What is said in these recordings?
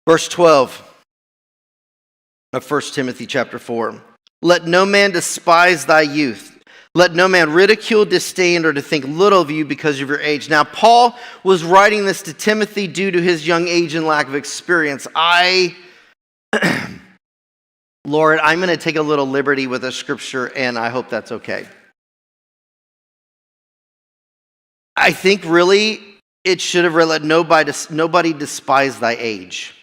Verse 12 of 1 Timothy chapter 4. Let no man despise thy youth. Let no man ridicule, disdain, or to think little of you because of your age. Now, Paul was writing this to Timothy due to his young age and lack of experience. Lord, I'm going to take a little liberty with a scripture, and I hope that's okay. I think really it should have read, let nobody despise thy age.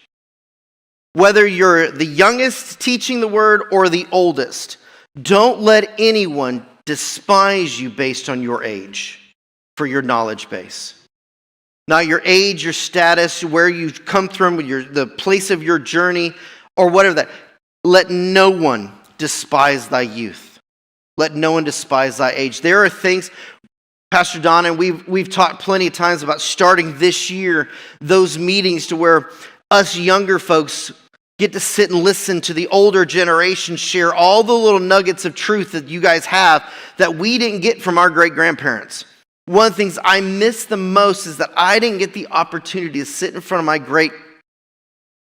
Whether you're the youngest teaching the word or the oldest, don't let anyone despise you based on your age for your knowledge base. Not your age, your status, where you come from, the place of your journey, or whatever that. Let no one despise thy youth. Let no one despise thy age. There are things, Pastor Don, and we've talked plenty of times about starting this year, those meetings to where us younger folks get to sit and listen to the older generation share all the little nuggets of truth that you guys have that we didn't get from our great-grandparents. One of the things I miss the most is that I didn't get the opportunity to sit in front of my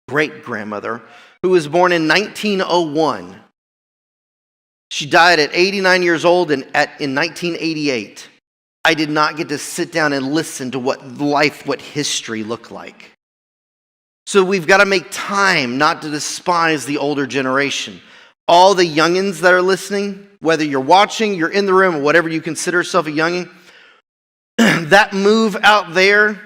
great-grandmother who was born in 1901. She died at 89 years old in 1988. I did not get to sit down and listen to what history looked like. So we've got to make time not to despise the older generation. All the youngins that are listening, whether you're watching, you're in the room, or whatever you consider yourself a youngin, that move out there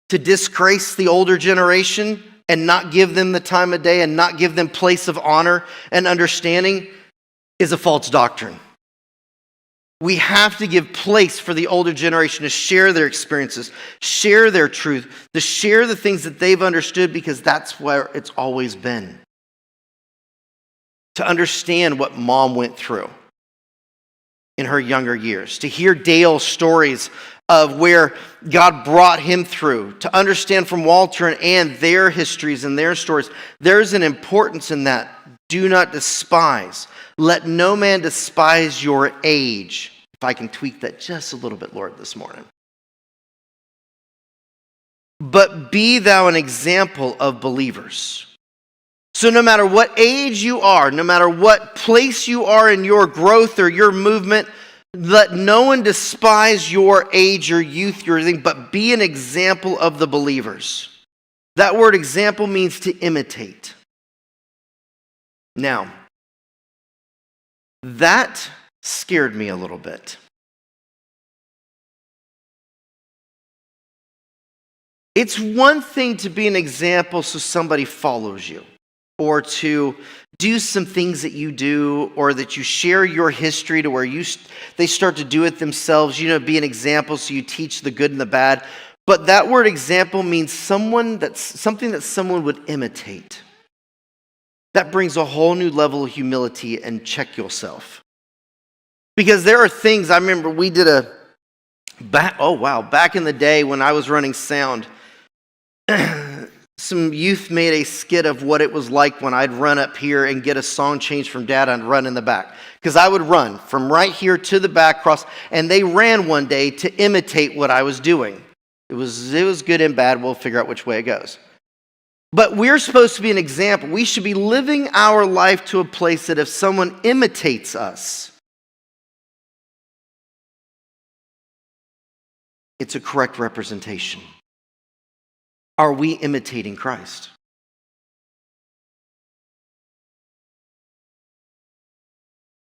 to disgrace the older generation and not give them the time of day and not give them place of honor and understanding is a false doctrine. We have to give place for the older generation to share their experiences, share their truth, to share the things that they've understood because that's where it's always been. To understand what Mom went through in her younger years, to hear Dale's stories of where God brought him through, to understand from Walter and Ann their histories and their stories. There's an importance in that. Do not despise. Let no man despise your age. If I can tweak that just a little bit, Lord, this morning. But be thou an example of believers. So no matter what age you are, no matter what place you are in your growth or your movement, let no one despise your age, your youth, your thing, but be an example of the believers. That word example means to imitate. Now, that scared me a little bit. It's one thing to be an example so somebody follows you, or to do some things that you do, or that you share your history to where they start to do it themselves, be an example so you teach the good and the bad. But that word example means something that someone would imitate. That brings a whole new level of humility and check yourself. Because there are things, I remember we did back in the day when I was running sound, some youth made a skit of what it was like when I'd run up here and get a song change from Dad and run in the back. Because I would run from right here to the back cross, and they ran one day to imitate what I was doing. It was good and bad. We'll figure out which way it goes. But we're supposed to be an example. We should be living our life to a place that if someone imitates us, it's a correct representation. Are we imitating Christ?